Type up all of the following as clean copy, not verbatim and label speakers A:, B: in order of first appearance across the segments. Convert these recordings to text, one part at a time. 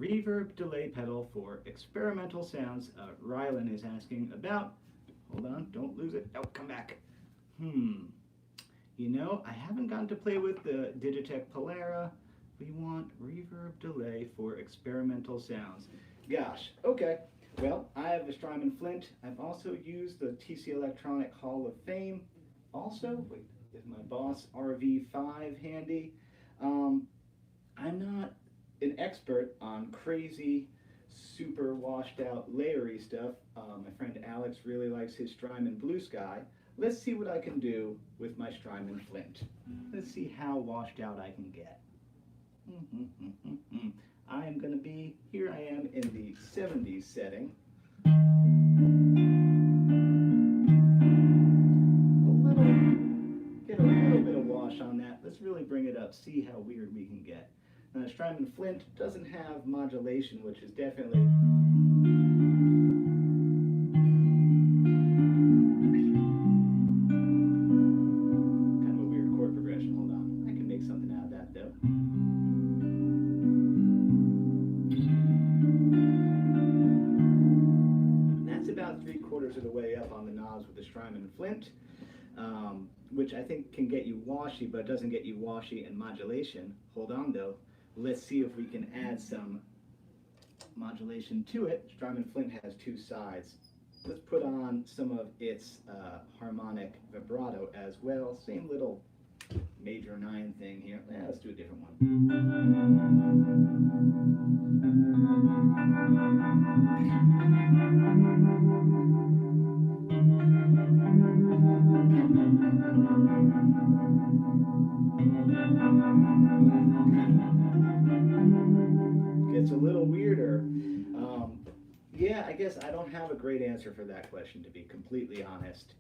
A: reverb delay pedal for experimental sounds. Rylan is asking about, hold on, don't lose it, oh, come back. You know, I haven't gotten to play with the Digitech Polara. We want reverb delay for experimental sounds. Gosh, okay. Well, I have a Strymon Flint. I've also used the TC Electronic Hall of Fame. Also, wait, is my Boss RV5 handy? I'm not an expert on crazy, super washed out, layery stuff. My friend Alex really likes his Strymon Blue Sky. Let's see what I can do with my Strymon Flint. Let's see how washed out I can get. I am going to be, here I am in the 70s setting. Get a little bit of wash on that. Let's really bring it up, see how weird we can get. Now, Strymon Flint doesn't have modulation, which is definitely kind of a weird chord progression. Hold on, I can make something out of that though. And that's about 3/4 of the way up on the knobs with the Strymon Flint, which I think can get you washy, but doesn't get you washy in modulation. Hold on though. Let's see if we can add some modulation to it. Strymon Flint has two sides. Let's put on some of its harmonic vibrato as well. Same little major 9 thing here. Let's do a different one. Gets a little weirder. Yeah, I guess I don't have a great answer for that question, to be completely honest.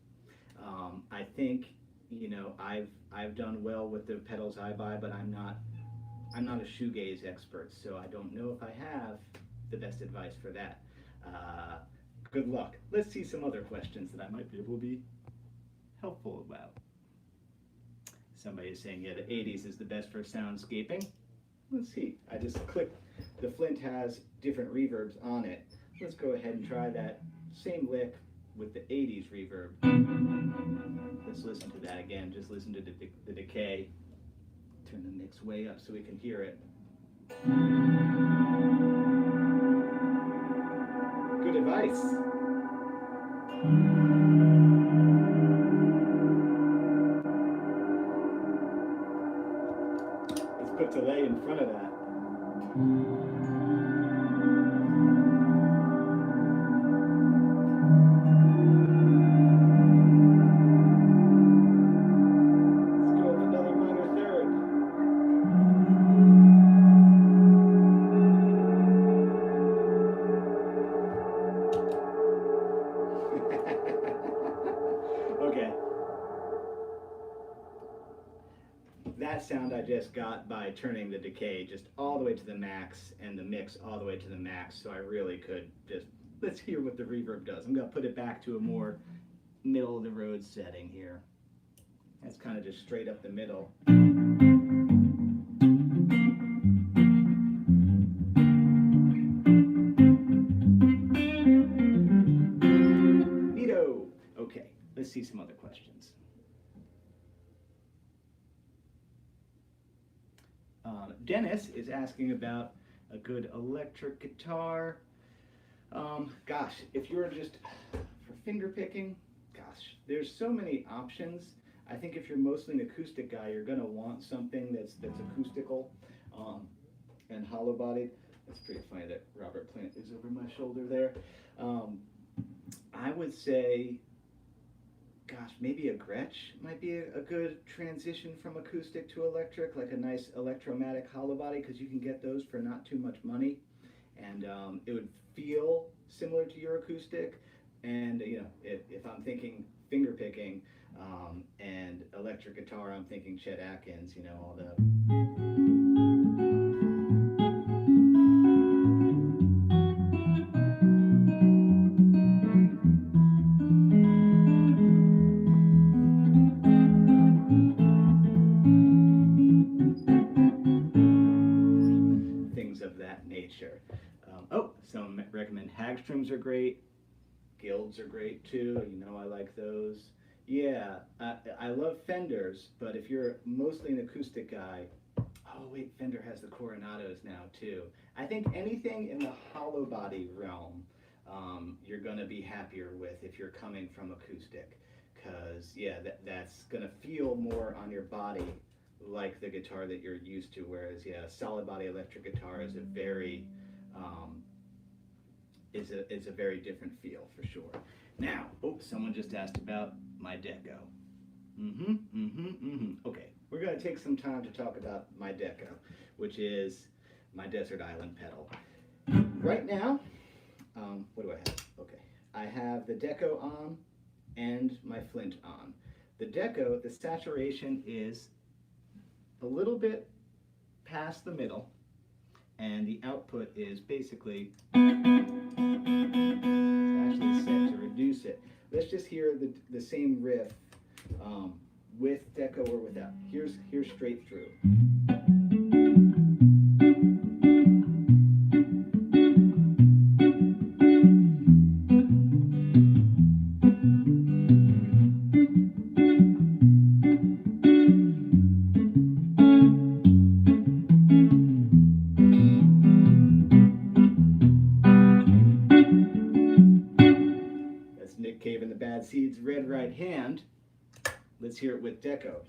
A: I think, you know, I've done well with the pedals I buy, but I'm not a shoegaze expert, so I don't know if I have the best advice for that. Good luck. Let's see some other questions that I might be able to be helpful about. Somebody is saying, yeah, the 80s is the best for soundscaping. Let's see. I just clicked. The Flint has different reverbs on it. Let's go ahead and try that same lick with the 80s reverb. Let's listen to that again. Just listen to the decay. Turn the mix way up so we can hear it. Good advice. Let's put delay in front of that. That sound I just got by turning the decay just all the way to the max and the mix all the way to the max, so I really could just, let's hear what the reverb does. I'm going to put it back to a more middle of the road setting here. That's kind of just straight up the middle. Neato. Okay, let's see some other questions. Dennis is asking about a good electric guitar. Gosh, if you're just for finger picking, gosh, there's so many options. I think if you're mostly an acoustic guy, you're gonna want something that's acoustical and hollow bodied. That's pretty funny that Robert Plant is over my shoulder there. I would say, gosh, maybe a Gretsch might be a good transition from acoustic to electric, like a nice electromatic hollow body, because you can get those for not too much money, and it would feel similar to your acoustic. And you know, if I'm thinking finger picking and electric guitar, I'm thinking Chet Atkins. You know, all the things of that nature. Some recommend Hagströms are great. Guilds are great too. You know I like those. Yeah, I love Fenders, but if you're mostly an acoustic guy, oh wait, Fender has the Coronados now too. I think anything in the hollow body realm, you're gonna be happier with if you're coming from acoustic, because yeah, that's gonna feel more on your body like the guitar that you're used to. Whereas yeah, a solid body electric guitar is a very it's a very different feel for sure. Now, someone just asked about my Deco. Okay, we're going to take some time to talk about my Deco, which is my Desert Island pedal. Right now, what do I have? Okay, I have the Deco on and my Flint on. The Deco, the saturation is a little bit past the middle, and the output is basically actually set to reduce it. Let's just hear the same riff with Deco or without. Here's straight through. Seeds, red right hand. Let's hear it with Deco.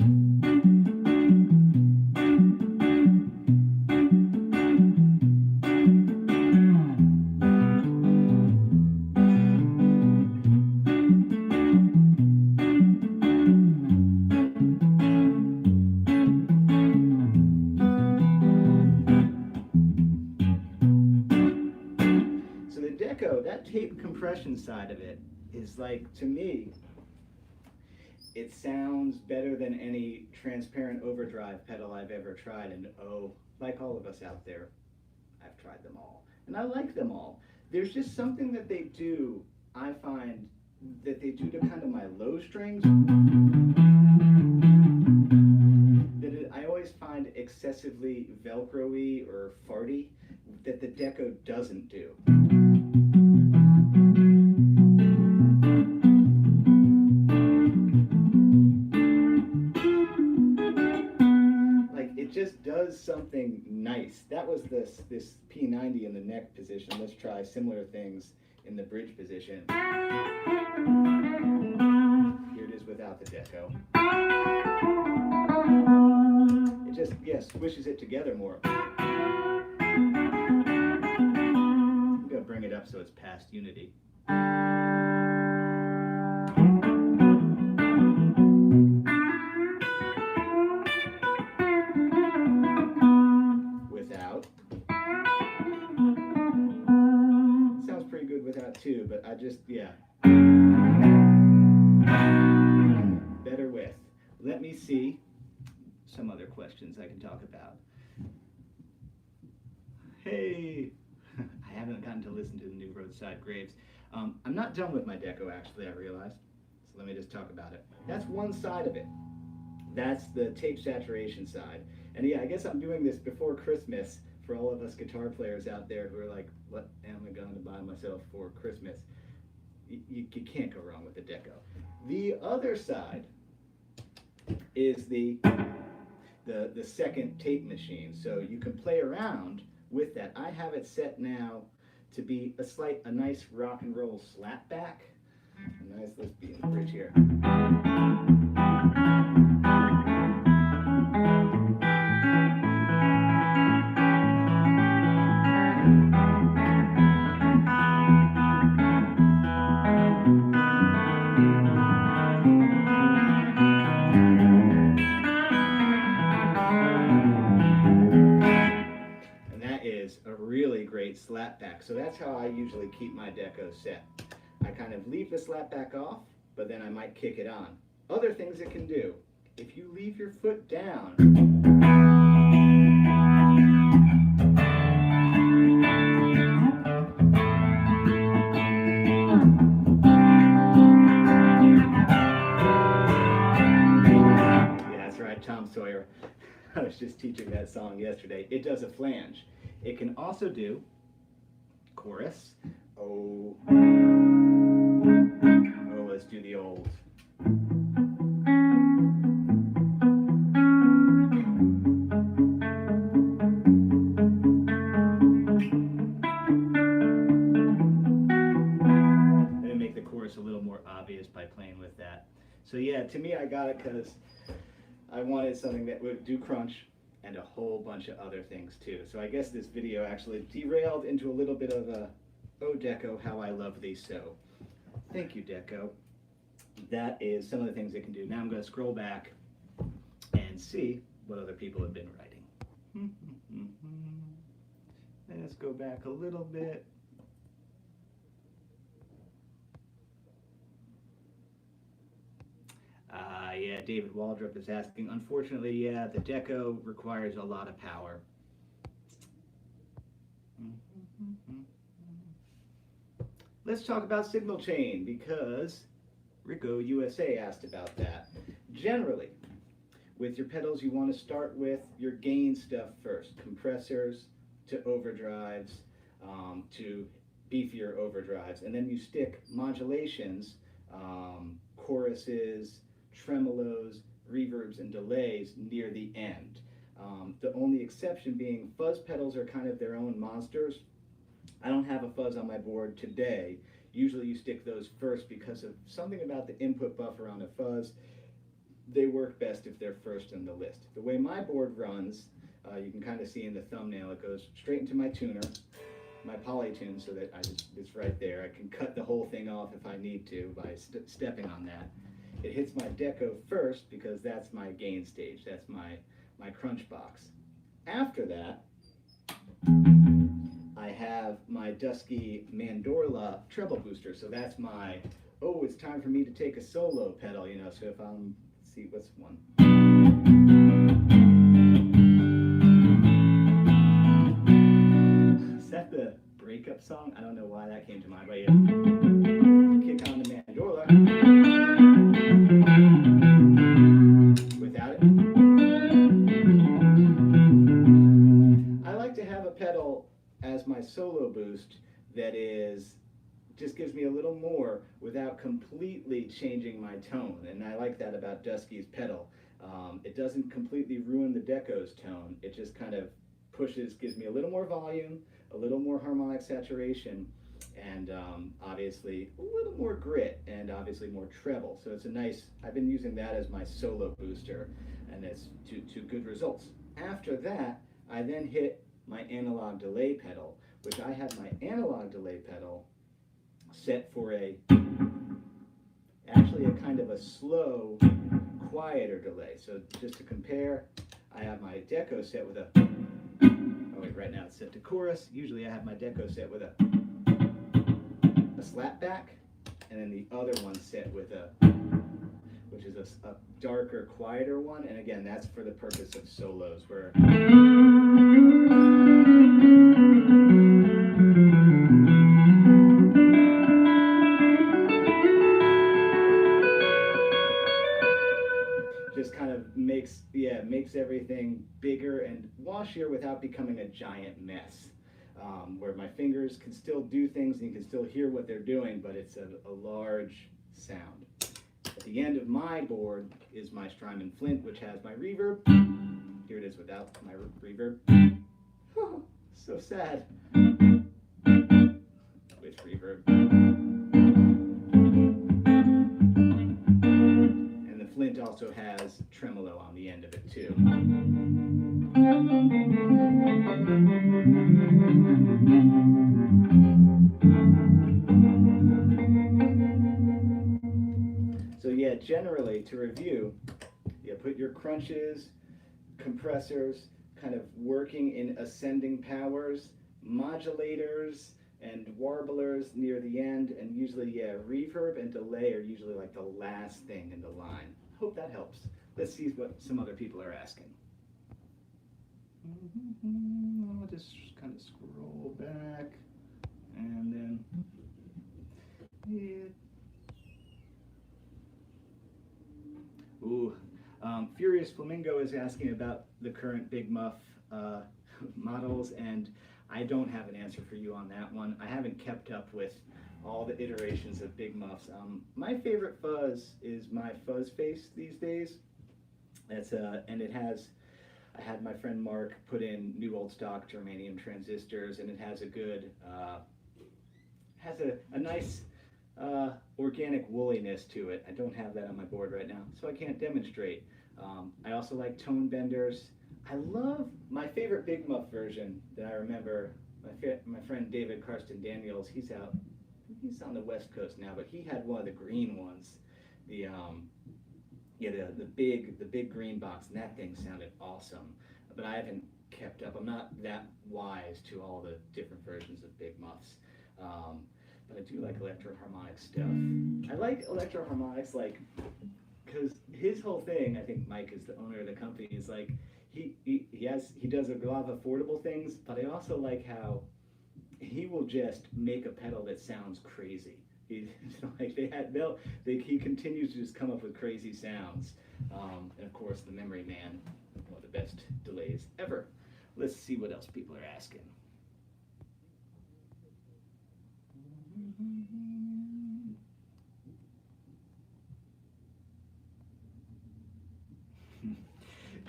A: So the Deco, that tape compression side of it, is like, to me, it sounds better than any transparent overdrive pedal I've ever tried. And like all of us out there, I've tried them all. And I like them all. There's just something that they do, I find, that they do to kind of my low strings, that I always find excessively Velcro-y or farty, that the Deco doesn't do. Just does something nice. That was this P90 in the neck position. Let's try similar things in the bridge position. Here it is without the Deco. It just, squishes it together more. I'm gonna bring it up so it's past unity. Too, but I just, better with. Let me see some other questions I can talk about. Hey, I haven't gotten to listen to the new Roadside Graves. I'm not done with my Deco, actually, I realized. So let me just talk about it. That's one side of it. That's the tape saturation side. And yeah, I guess I'm doing this before Christmas for all of us guitar players out there who are like, what am I going to buy myself for Christmas? You can't go wrong with the Deco. The other side is the second tape machine. So you can play around with that. I have it set now to be a nice rock and roll slap back. Let's be in the bridge here. Slapback. So that's how I usually keep my Deco set. I kind of leave the slapback off, but then I might kick it on. Other things it can do. If you leave your foot down, yeah, that's right, Tom Sawyer. I was just teaching that song yesterday. It does a flange. It can also do chorus. Oh, let's do the old. And make the chorus a little more obvious by playing with that. So yeah, to me I got it because I wanted something that would do crunch and a whole bunch of other things too. So I guess this video actually derailed into a little bit of a, oh Deco, how I love thee so. Thank you, Deco. That is some of the things it can do. Now I'm going to scroll back and see what other people have been writing. Let's go back a little bit. Yeah, David Waldrop is asking, unfortunately, yeah, the Deco requires a lot of power. Let's talk about signal chain, because Rico USA asked about that. Generally, with your pedals, you want to start with your gain stuff first. Compressors to overdrives, to beefier overdrives. And then you stick modulations, choruses, tremolos, reverbs, and delays near the end. The only exception being fuzz pedals are kind of their own monsters. I don't have a fuzz on my board today. Usually you stick those first because of something about the input buffer on a fuzz. They work best if they're first in the list. The way my board runs, you can kind of see in the thumbnail, it goes straight into my tuner, my polytune, so that it's right there. I can cut the whole thing off if I need to by stepping on that. It hits my Deco first because that's my gain stage. That's my crunch box. After that, I have my Dusky Mandorla treble booster. So that's my, oh, it's time for me to take a solo pedal, you know. So if I'm, let's see, what's one? Is that the breakup song? I don't know why that came to mind, but yeah. Kick on the Mandorla. Without it. I like to have a pedal as my solo boost that is just gives me a little more without completely changing my tone, and I like that about Dusky's pedal. It doesn't completely ruin the Deco's tone. It just kind of pushes, gives me a little more volume, a little more harmonic saturation, and obviously a little more grit, and obviously more treble. So it's a nice, I've been using that as my solo booster, and it's to good results. After that, I then hit my analog delay pedal, which I have my analog delay pedal set for actually a kind of a slow, quieter delay. So just to compare, I have my Deco set with a, oh wait, right now it's set to chorus. Usually I have my Deco set with a slap back, and then the other one set with a, which is a darker, quieter one. And again, that's for the purpose of solos, where just kind of makes everything bigger and washier without becoming a giant mess. Where my fingers can still do things and you can still hear what they're doing, but it's a large sound. At the end of my board is my Strymon Flint, which has my reverb. Here it is without my reverb. Oh, so sad. With reverb. And the Flint also has tremolo on the end of it too. So yeah, generally, to review, you put your crunches, compressors, kind of working in ascending powers, modulators and warblers near the end, and usually, yeah, reverb and delay are usually like the last thing in the line. Hope that helps. Let's see what some other people are asking. I'll just kind of scroll back, and then hit. Ooh, Furious Flamingo is asking about the current Big Muff models, and I don't have an answer for you on that one. I haven't kept up with all the iterations of big muffs. My favorite fuzz is my fuzz face these days. That's and it has, I had my friend Mark put in new old stock germanium transistors, and it has a good, has a nice organic wooliness to it. I don't have that on my board right now, so I can't demonstrate. I also like tone benders. I love my favorite Big Muff version that I remember. My friend David Karsten Daniels, he's on the West Coast now, but he had one of the green ones. The big green box, and that thing sounded awesome. But I haven't kept up. I'm not that wise to all the different versions of Big Muffs. But I do like electro-harmonic stuff. I like electro-harmonics, like, because his whole thing, I think Mike is the owner of the company, is like, he does a lot of affordable things, but I also like how he will just make a pedal that sounds crazy. He continues to just come up with crazy sounds. And of course, the Memory Man, one of the best delays ever. Let's see what else people are asking.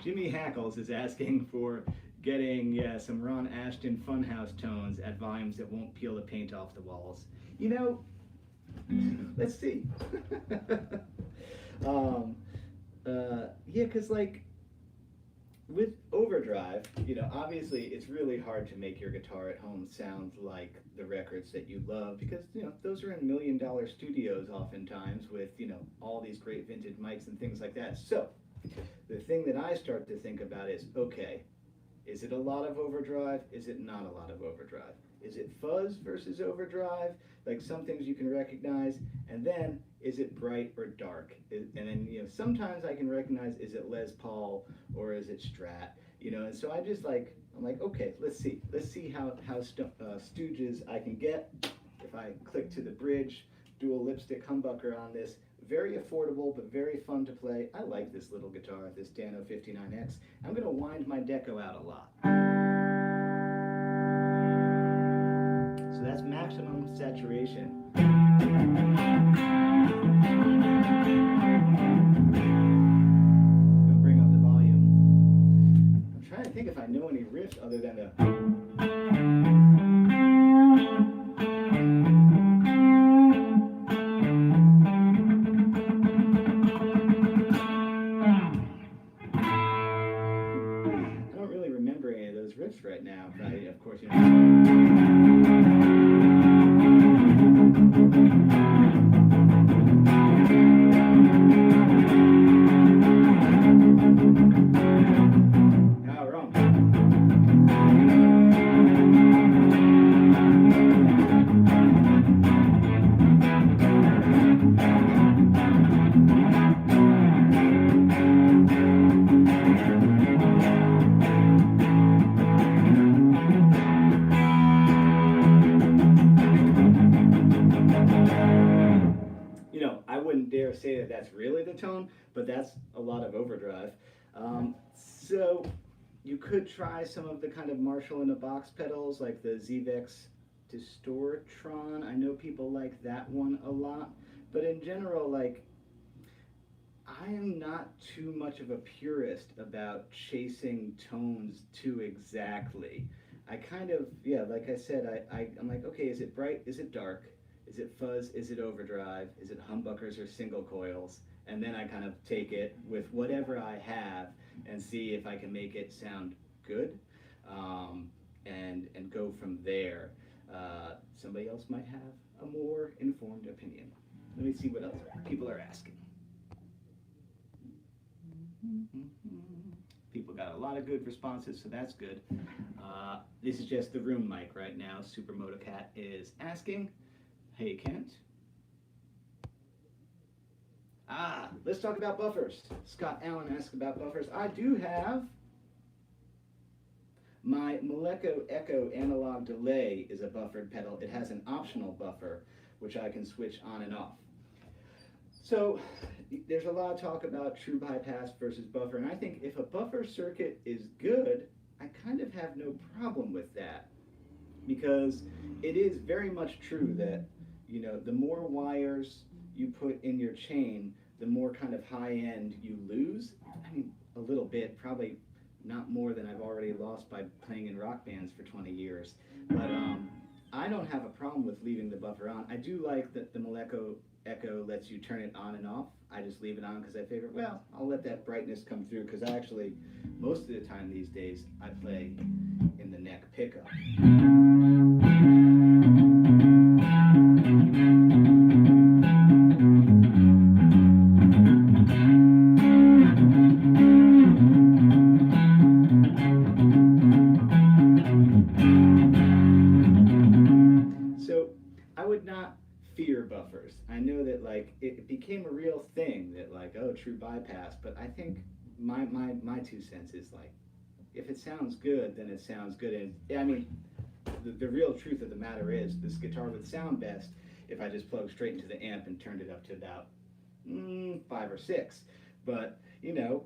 A: Jimmy Hackles is asking for getting some Ron Ashton Funhouse tones at volumes that won't peel the paint off the walls. You know, let's see. Yeah, because like with overdrive, you know, obviously it's really hard to make your guitar at home sound like the records that you love, because, you know, those are in $1 million studios oftentimes with, you know, all these great vintage mics and things like that. So the thing that I start to think about is, okay, is it a lot of overdrive? Is it not a lot of overdrive? Is it fuzz versus overdrive? Like some things you can recognize, and then is it bright or dark? And then, you know, sometimes I can recognize, is it Les Paul or is it Strat? You know, and so I just like, I'm like, okay, let's see how Stooges I can get. If I click to the bridge, dual lipstick humbucker on this, very affordable but very fun to play. I like this little guitar, this Dano 59X. I'm gonna wind my deco out a lot. So that's maximum saturation. Go bring up the volume. I'm trying to think if I know any riffs other than the... right now, but of course, you know. Oh, wrong. Say that that's really the tone, but that's a lot of overdrive. So you could try some of the kind of Marshall in a box pedals, like the Zvex Distortron. I know people like that one a lot, but in general, like, I am not too much of a purist about chasing tones too exactly. I kind of, yeah, like I said, I'm like, okay, is it bright? Is it dark? Is it fuzz? Is it overdrive? Is it humbuckers or single coils? And then I kind of take it with whatever I have and see if I can make it sound good, and go from there. Somebody else might have a more informed opinion. Let me see what else people are asking. People got a lot of good responses, so that's good. This is just the room mic right now. Supermoto Cat is asking, hey Kent. Let's talk about buffers. Scott Allen asked about buffers. I do have my Malleco Echo analog delay is a buffered pedal. It has an optional buffer, which I can switch on and off. So there's a lot of talk about true bypass versus buffer, and I think if a buffer circuit is good, I kind of have no problem with that. because it is very much true that, you know, the more wires you put in your chain, the more kind of high end you lose. I mean, a little bit, probably not more than I've already lost by playing in rock bands for 20 years. But I don't have a problem with leaving the buffer on. I do like that the Malleco Echo lets you turn it on and off. I just leave it on because I figure, well, I'll let that brightness come through, because I actually, most of the time these days, I play in the neck pickup. So I would not fear buffers. I know that like it became a real thing that like, oh, true bypass, but I think my 2 cents is like, if it sounds good, then it sounds good. And I mean, the real truth of the matter is this guitar would sound best if I just plugged straight into the amp and turned it up to about 5 or 6. But, you know,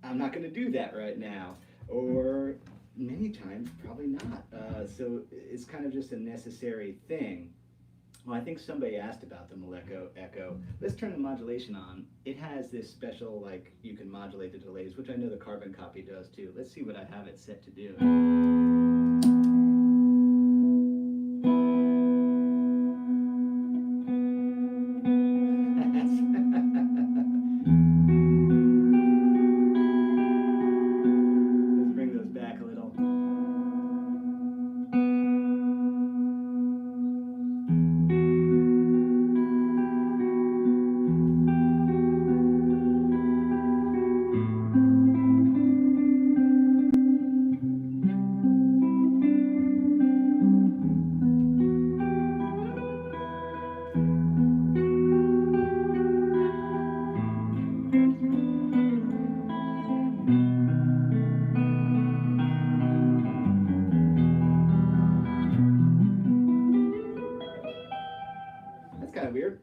A: I'm not going to do that right now, or many times probably not. So it's kind of just a necessary thing. Well, I think somebody asked about the Malleco Echo. Let's turn the modulation on. It has this special, like, you can modulate the delays, which I know the carbon copy does too. Let's see what I have it set to do. Let's bring those back a little. Weird.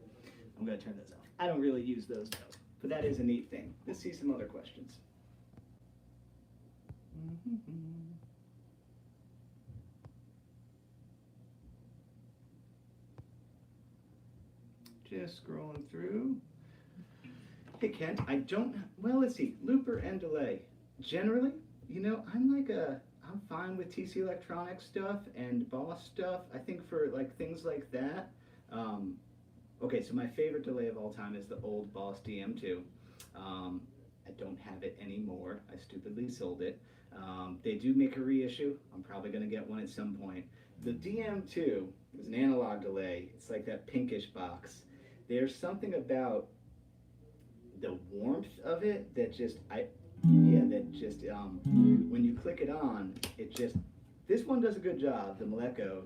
A: I'm going to turn those off. I don't really use those though, but that is a neat thing. Let's see some other questions. Just scrolling through. Hey Ken, I don't, well, let's see, looper and delay. Generally, you know, I'm fine with TC Electronics stuff and Boss stuff. I think for like things like that, okay, so my favorite delay of all time is the old Boss DM2. I don't have it anymore. I stupidly sold it. They do make a reissue. I'm probably going to get one at some point. The DM2 is an analog delay. It's like that pinkish box. There's something about the warmth of it that just, when you click it on, it just, this one does a good job, the Malleco.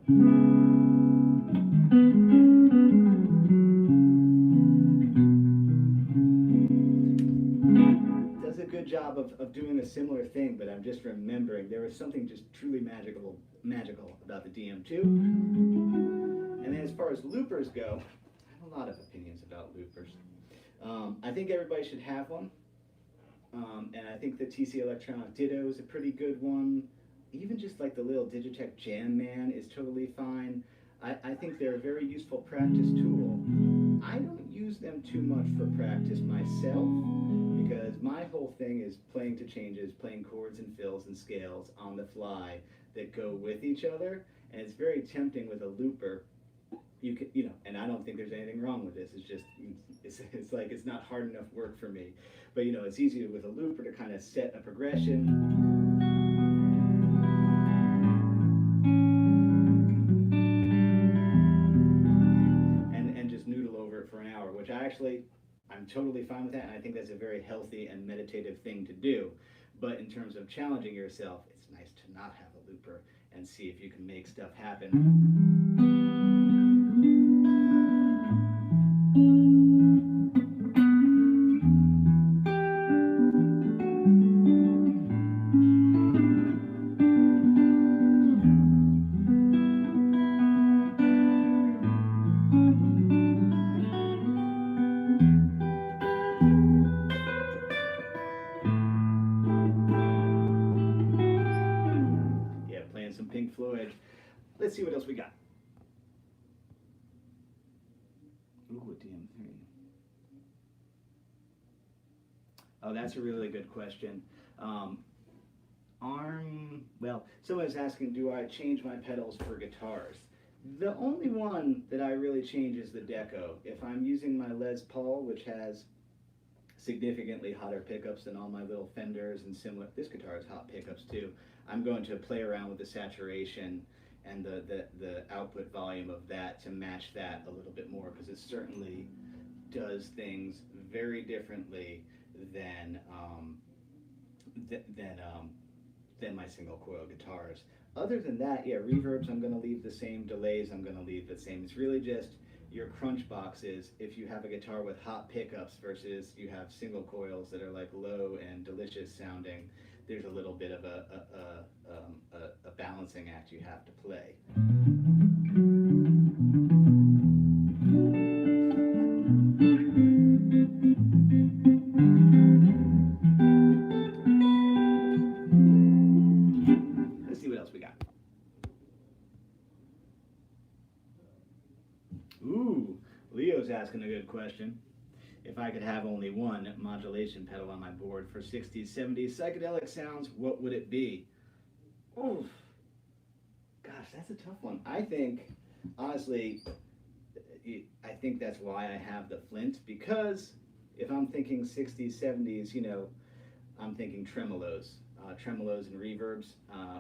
A: Does a good job of doing a similar thing, but I'm just remembering there was something just truly magical about the DM2. And then as far as loopers go, I have a lot of opinions about loopers. I think everybody should have one. And I think the TC Electronic Ditto is a pretty good one. Even just like the little Digitech Jam Man is totally fine. I think they're a very useful practice tool. I don't use them too much for practice myself, because my whole thing is playing to changes, playing chords and fills and scales on the fly that go with each other, and it's very tempting with a looper. You can, you know, and I don't think there's anything wrong with this. It's just, it's like it's not hard enough work for me. But you know, it's easier with a looper to kind of set a progression. And just noodle over it for an hour, which I'm totally fine with that, and I think that's a very healthy and meditative thing to do. But in terms of challenging yourself, it's nice to not have a looper and see if you can make stuff happen. Yeah, playing some Pink Floyd. Ooh, a DM3. Oh, that's a really good question. Well, someone's asking, do I change my pedals for guitars? The only one that I really change is the Deco. If I'm using my Les Paul, which has significantly hotter pickups than all my little Fenders and similar, this guitar has hot pickups too, I'm going to play around with the saturation and the output volume of that to match that a little bit more, because it certainly does things very differently than my single coil guitars. Other than that, yeah, reverbs I'm going to leave the same, delays I'm going to leave the same. It's really just your crunch boxes. If you have a guitar with hot pickups versus you have single coils that are like low and delicious sounding, there's a little bit of a balancing act you have to play. Let's see what else we got. Ooh, Leo's asking a good question. If I could have only one modulation pedal on my board for 60s, 70s psychedelic sounds, what would it be? Oof. Gosh, that's a tough one. I think, honestly, I think that's why I have the Flint, because if I'm thinking 60s, 70s, you know, I'm thinking tremolos. Tremolos and reverbs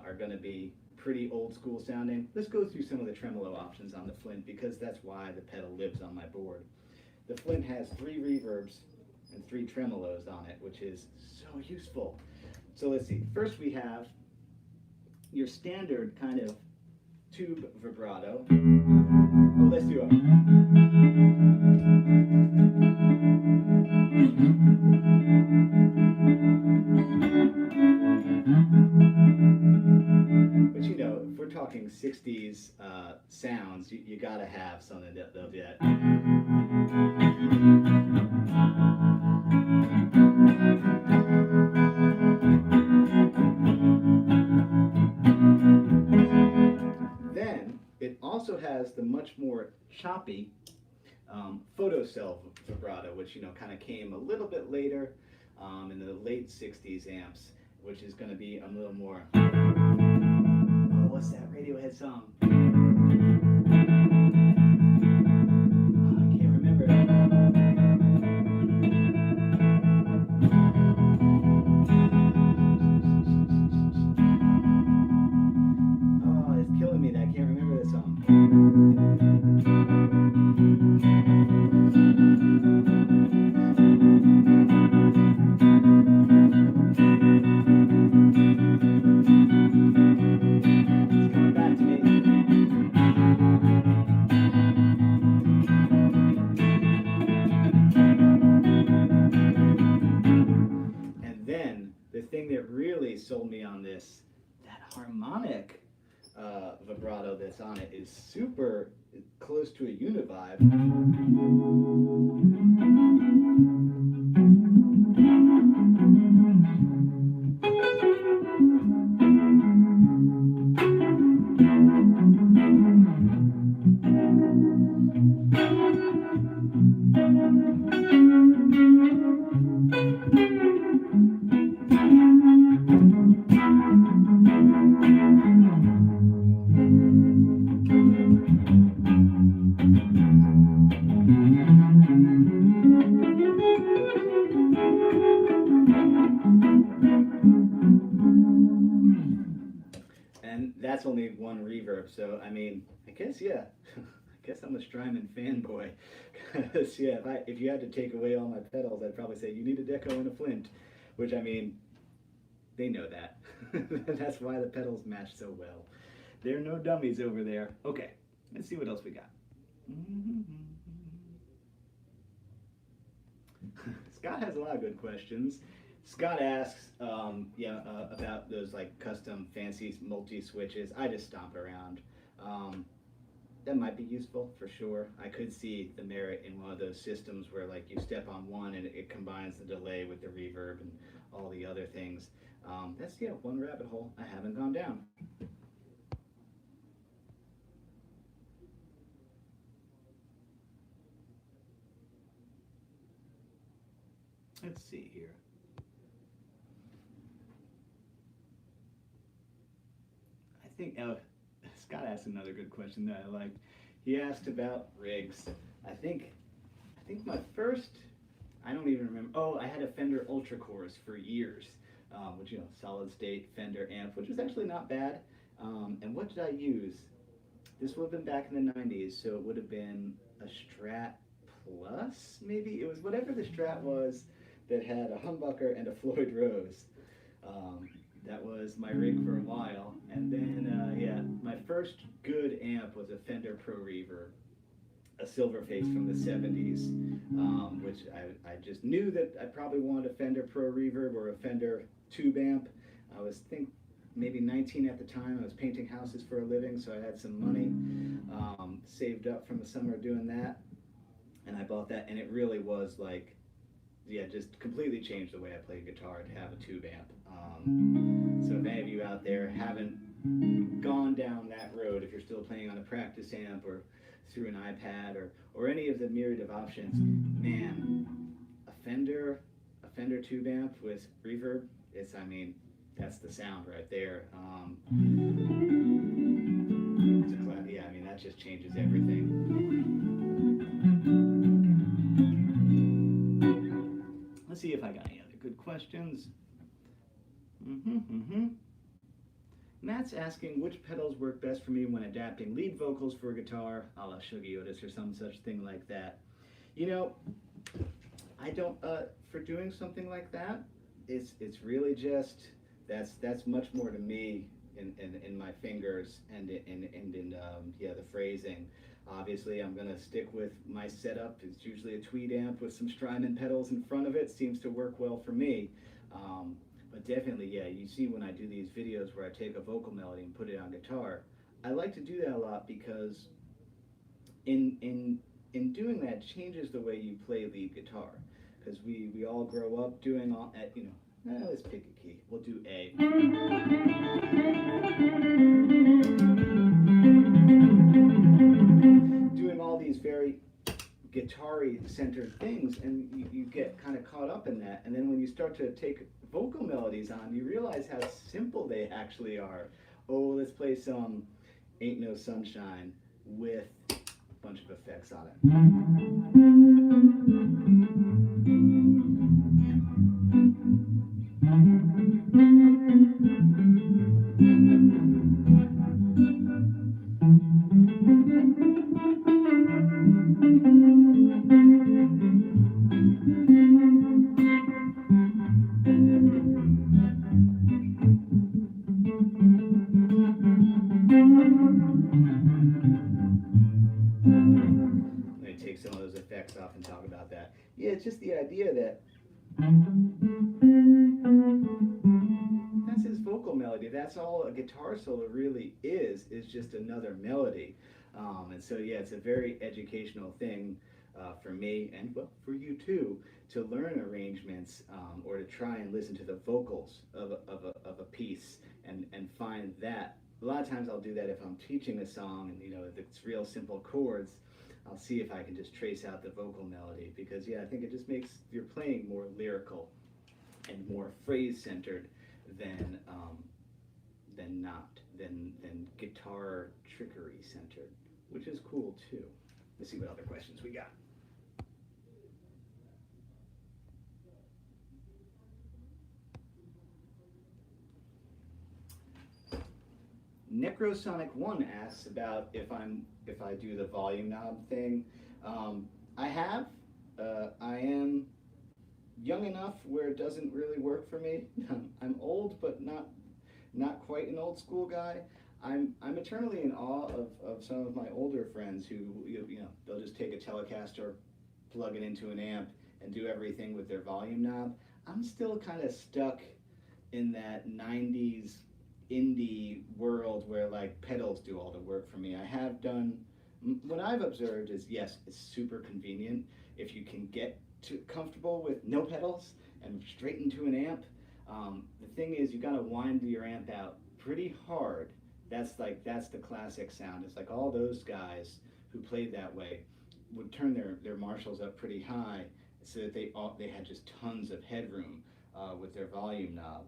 A: are going to be pretty old school sounding. Let's go through some of the tremolo options on the Flint, because that's why the pedal lives on my board. The Flint has 3 reverbs and 3 tremolos on it, which is so useful. So let's see. First we have your standard kind of tube vibrato. Oh, let's do it. But you know, if we're talking 60s sounds, you gotta have something that they'll do that. Then it also has the much more choppy photocell vibrato, which, you know, kind of came a little bit later in the late 60s amps, which is going to be a little more, oh, what's that Radiohead song? Oh, I can't remember. Oh, it's killing me that I can't remember that song. Sold me on this, that harmonic vibrato that's on it is super close to a univibe. That's only one reverb, so I mean, I guess, yeah, I guess I'm a Strymon fanboy. Because, yeah, if you had to take away all my pedals, I'd probably say you need a Deco and a Flint, which, I mean, they know that. That's why the pedals match so well. There are no dummies over there. Okay, let's see what else we got. Scott has a lot of good questions. Scott asks about those like custom fancy multi-switches. I just stomp around. That might be useful for sure. I could see the merit in one of those systems where like you step on one and it combines the delay with the reverb and all the other things. That's, yeah, one rabbit hole I haven't gone down. Let's see here. I think Scott asked another good question that I liked. He asked about rigs. I think my first, I don't even remember. Oh, I had a Fender Ultra Chorus for years, which, you know, solid state Fender amp, which was actually not bad. And what did I use? This would have been back in the 90s, so it would have been a Strat Plus, maybe? It was whatever the Strat was that had a humbucker and a Floyd Rose. That was my rig for a while. And then, yeah, my first good amp was a Fender Pro Reverb, a Silverface from the 70s, which I just knew that I probably wanted a Fender Pro Reverb or a Fender tube amp. I was maybe 19 at the time. I was painting houses for a living, so I had some money saved up from the summer doing that, and I bought that, and it really was like, yeah, just completely changed the way I played guitar to have a tube amp. So if any of you out there haven't gone down that road, if you're still playing on a practice amp or through an iPad or any of the myriad of options, man, a Fender tube amp with reverb, I mean, that's the sound right there. Yeah, I mean, that just changes everything. Let's see if I got any other good questions. Matt's asking which pedals work best for me when adapting lead vocals for a guitar, a la Shuggy Otis or some such thing like that. You know, I don't, for doing something like that, it's really just, that's much more to me in my fingers and in yeah, the phrasing. Obviously, I'm gonna stick with my setup. It's usually a tweed amp with some Strymon pedals in front of it. Seems to work well for me. But definitely, yeah, you see when I do these videos where I take a vocal melody and put it on guitar, I like to do that a lot because in doing that changes the way you play lead guitar. Because we all grow up doing all, you know, let's pick a key. We'll do A. Doing all these very guitar-y centered things, and you get kind of caught up in that. And then when you start to take vocal melodies on, you realize how simple they actually are. Oh, let's play some Ain't No Sunshine with a bunch of effects on it. Some of those effects off and talk about that. Yeah, it's just the idea that that's his vocal melody. That's all a guitar solo really is just another melody. And so, yeah, it's a very educational thing for me and, well, for you too, to learn arrangements or to try and listen to the vocals of a piece and find that. A lot of times I'll do that if I'm teaching a song and, you know, if it's real simple chords, I'll see if I can just trace out the vocal melody, because, yeah, I think it just makes your playing more lyrical and more phrase-centered than guitar trickery-centered, which is cool, too. Let's see what other questions we got. Necrosonic1 asks about if I do the volume knob thing. I have. I am young enough where it doesn't really work for me. I'm old, but not quite an old school guy. I'm eternally in awe of some of my older friends who, you know, they'll just take a Telecaster, plug it into an amp, and do everything with their volume knob. I'm still kind of stuck in that 90s indie world where, like, pedals do all the work for me. I have done, what I've observed is, yes, it's super convenient if you can get comfortable with no pedals and straight into an amp. The thing is, you got to wind your amp out pretty hard. That's the classic sound. It's like all those guys who played that way would turn their Marshalls up pretty high so that they had just tons of headroom with their volume knob.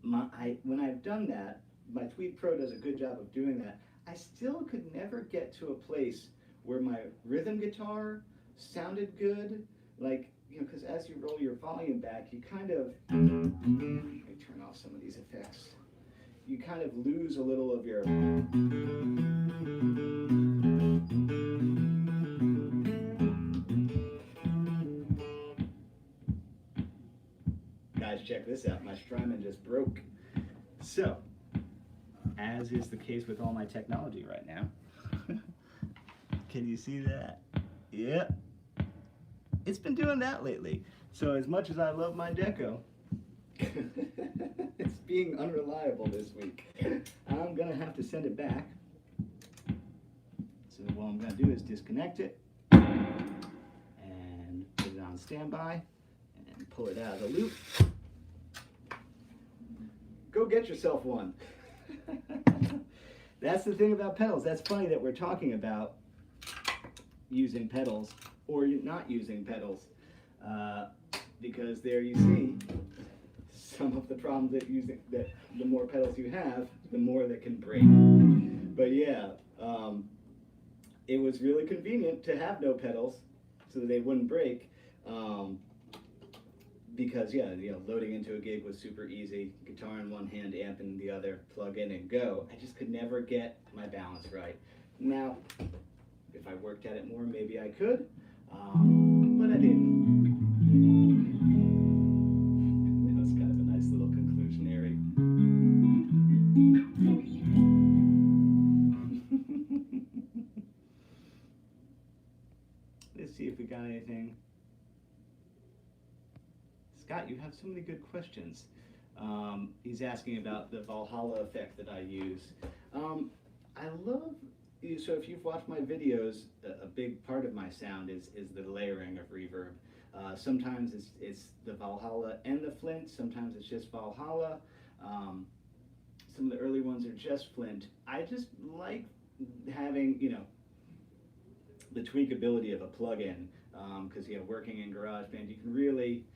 A: When I've done that, my Tweed Pro does a good job of doing that. I still could never get to a place where my rhythm guitar sounded good, like, you know, because as you roll your volume back, you kind of, let me turn off some of these effects. You kind of lose a little of your, guys, check this out, my Strymon just broke. So, as is the case with all my technology right now, can you see that? Yeah, it's been doing that lately. So as much as I love my deco, it's being unreliable this week. I'm gonna have to send it back. So what I'm gonna do is disconnect it and put it on standby and pull it out of the loop. Go get yourself one. That's the thing about pedals. That's funny that we're talking about using pedals or not using pedals, because there you see some of the problems that the more pedals you have, the more that can break. But yeah, it was really convenient to have no pedals so that they wouldn't break. Because yeah, you know, loading into a gig was super easy. Guitar in one hand, amp in the other, plug in and go. I just could never get my balance right. Now, if I worked at it more, maybe I could, but I didn't. That was kind of a nice little conclusionary. Let's see if we got anything. Scott, you have so many good questions. He's asking about the Valhalla effect that I use. I love, so if you've watched my videos, a big part of my sound is the layering of reverb. Sometimes it's the Valhalla and the Flint, sometimes it's just Valhalla. Some of the early ones are just Flint. I just like having, you know, the tweakability of a plug-in, because, you know, working in GarageBand, you can really,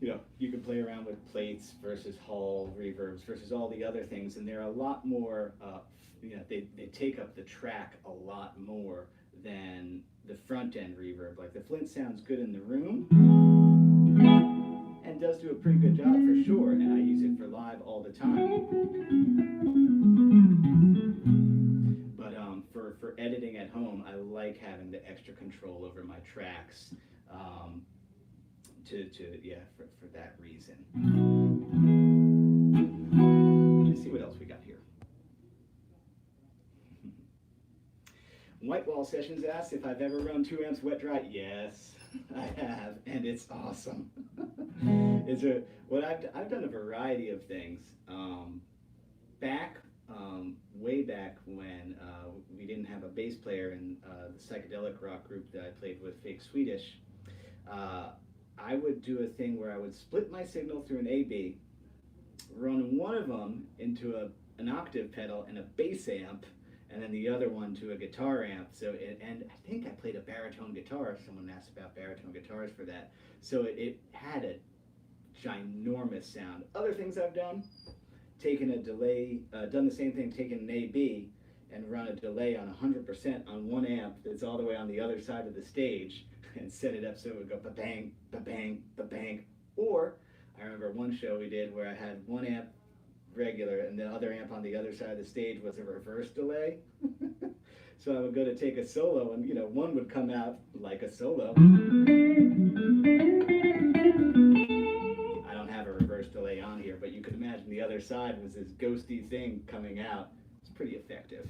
A: you know, you can play around with plates versus Hall reverbs versus all the other things, and they're a lot more, you know, they take up the track a lot more than the front end reverb. Like the Flint sounds good in the room and does do a pretty good job for sure, and I use it for live all the time. But for editing at home, I like having the extra control over my tracks. Yeah, for that reason. Let's see what else we got here. Whitewall Sessions asks if I've ever run 2 amps wet dry. Yes, I have, and it's awesome. I've done a variety of things. Way back when we didn't have a bass player in the psychedelic rock group that I played with, Fake Swedish. I would do a thing where I would split my signal through an A-B, run one of them into an octave pedal and a bass amp, and then the other one to a guitar amp. So and I think I played a baritone guitar. Someone asked about baritone guitars for that. So it had a ginormous sound. Other things I've done, taken a delay, done the same thing, taken an A-B and run a delay on 100% on one amp that's all the way on the other side of the stage, and set it up so it would go ba-bang, ba-bang, ba-bang. Or I remember one show we did where I had one amp regular and the other amp on the other side of the stage was a reverse delay. So I would go to take a solo and, you know, one would come out like a solo. I don't have a reverse delay on here, but you could imagine the other side was this ghosty thing coming out. It's pretty effective.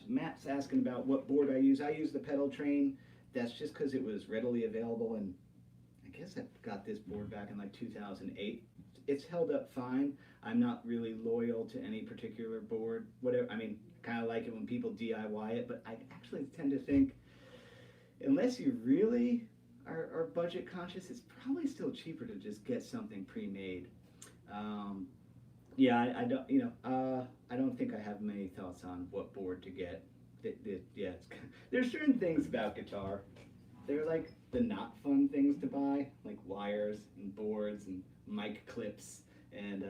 A: Matt's asking about what board I use. I use the Pedal Train. That's just because it was readily available, and I guess I got this board back in like 2008. it's held up fine. I'm not really loyal to any particular board. Whatever. I mean, kind of like it when people DIY it, but I actually tend to think unless you really are budget conscious, it's probably still cheaper to just get something pre-made. Yeah, I don't, I don't think I have many thoughts on what board to get. Yeah, there's certain things about guitar. They're like the not fun things to buy, like wires and boards and mic clips and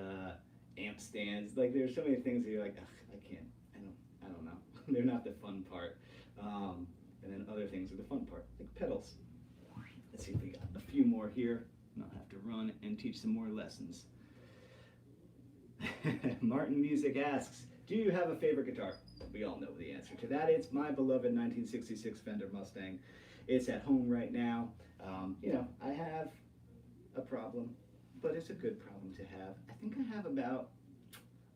A: amp stands. Like there's so many things that you're like, ugh, I can't, I don't know. They're not the fun part. And then other things are the fun part, like pedals. Let's see if we got a few more here, and I'll have to run and teach some more lessons. Martin Music asks, do you have a favorite guitar? We all know the answer to that. It's my beloved 1966 Fender Mustang. It's at home right now. I have a problem, but it's a good problem to have. I think I have about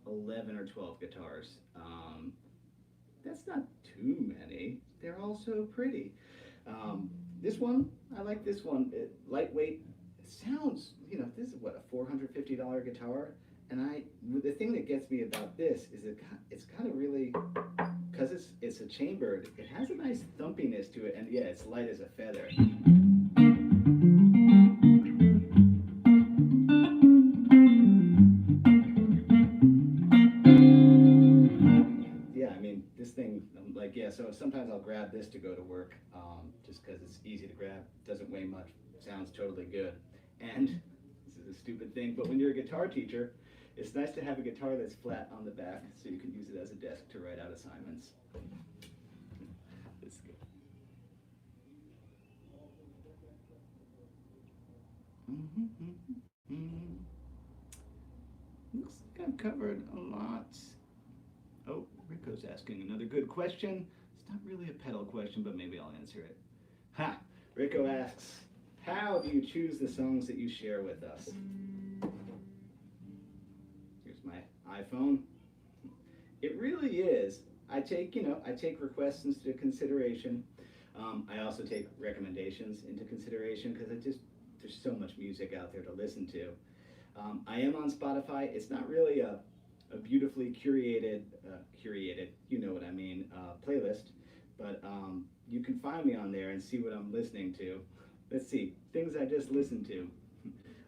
A: 11 or 12 guitars. That's not too many. They're all so pretty. This one, I like this one. Lightweight. It sounds, this is what, a $450 guitar? And the thing that gets me about this is it's kind of really, because it's a chambered, it has a nice thumpiness to it, and yeah, it's light as a feather. Yeah, I mean, this thing, like, yeah, so sometimes I'll grab this to go to work, just because it's easy to grab, doesn't weigh much, sounds totally good. And this is a stupid thing, but when you're a guitar teacher, it's nice to have a guitar that's flat on the back so you can use it as a desk to write out assignments. That's good. Looks like I've covered a lot. Oh, Rico's asking another good question. It's not really a pedal question, but maybe I'll answer it. Ha! Rico asks, how do you choose the songs that you share with us? My iPhone. It really is. I take requests into consideration. I also take recommendations into consideration because there's so much music out there to listen to. I am on Spotify. It's not really a beautifully curated, you know what I mean, playlist, but you can find me on there and see what I'm listening to. Let's see, things I just listened to.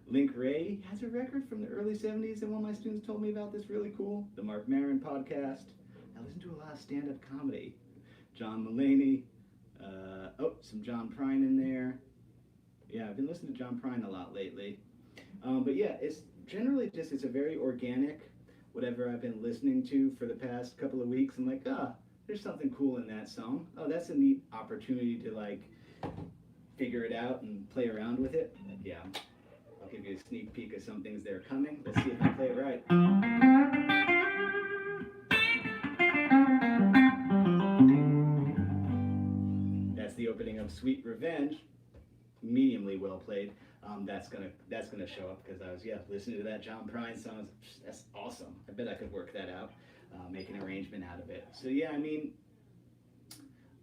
A: Link Ray has a record from the early 70s, and one of my students told me about this really cool. The Mark Maron podcast. I listen to a lot of stand-up comedy. John Mulaney. Some John Prine in there. Yeah, I've been listening to John Prine a lot lately. But yeah, it's generally it's a very organic, whatever I've been listening to for the past couple of weeks. I'm like, there's something cool in that song. Oh, that's a neat opportunity to like figure it out and play around with it. Like, yeah. I'll give you a sneak peek of some things that are coming. Let's see if I play it right. That's the opening of Sweet Revenge, mediumly well played. That's gonna show up because I was listening to that John Prine song. That's awesome. I bet I could work that out, make an arrangement out of it. So yeah, I mean,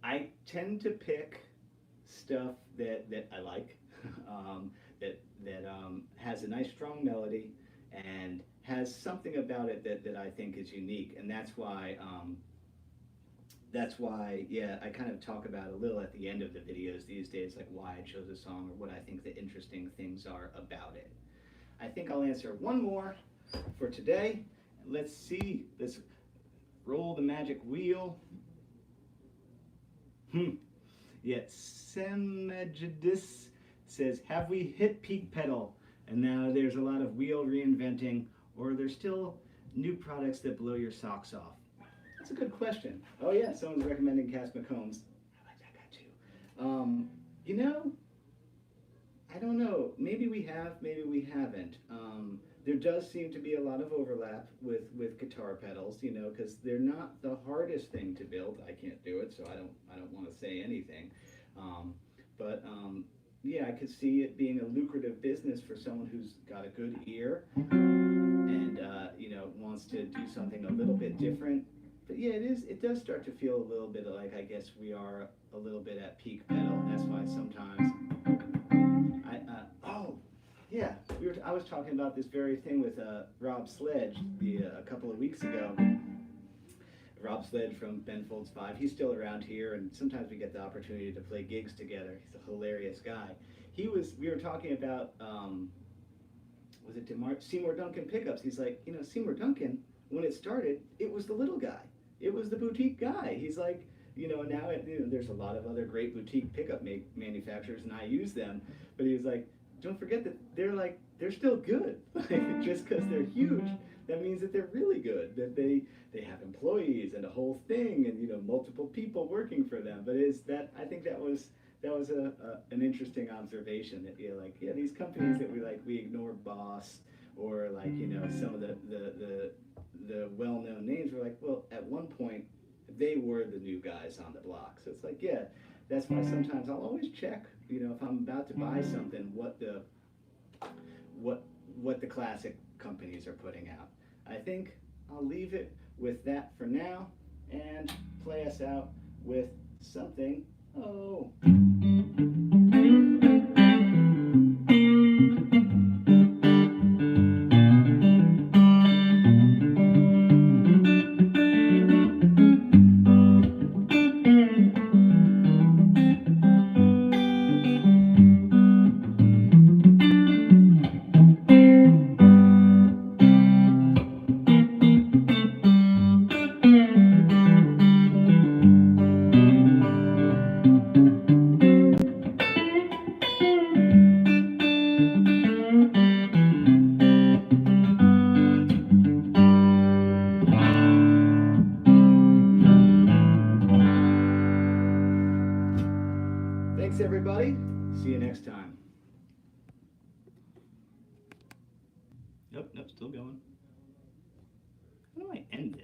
A: I tend to pick stuff that I like. that has a nice strong melody and has something about it that I think is unique, and that's why I kind of talk about a little at the end of the videos these days, like why I chose a song or what I think the interesting things are about it. I think I'll answer one more for today. Let's see. Let's roll the magic wheel. Semegidis says, have we hit peak pedal? And now there's a lot of wheel reinventing, or are there still new products that blow your socks off? That's a good question. Oh yeah, someone's recommending Cass McCombs. I like that guy too. I don't know. Maybe we have, maybe we haven't. There does seem to be a lot of overlap with guitar pedals, because they're not the hardest thing to build. I can't do it, so I don't want to say anything. Yeah, I could see it being a lucrative business for someone who's got a good ear and wants to do something a little bit different. But yeah, it does start to feel a little bit like, I guess we are a little bit at peak pedal, and that's why sometimes Yeah, I was talking about this very thing with Rob Sledge a couple of weeks ago. Rob Sledge from Ben Folds 5. He's still around here, and sometimes we get the opportunity to play gigs together. He's a hilarious guy. We were talking about, was it Seymour Duncan pickups? He's like, you know, Seymour Duncan, when it started, it was the little guy. It was the boutique guy. He's like, you know, now there's a lot of other great boutique pickup manufacturers, and I use them. But he was like, don't forget that they're still good. Just because they're huge, that means that they're really good. That they have employees and a whole thing, and, you know, multiple people working for them. But I think that was an interesting observation, that, you know, like, yeah, these companies that we ignore Boss, or, like, you know, some of the well-known names, were like, well, at one point they were the new guys on the block. So it's like, yeah, that's why sometimes I'll always check, you know, if I'm about to buy something, what the classic companies are putting out. I think I'll leave it with that for now and play us out with something. Oh.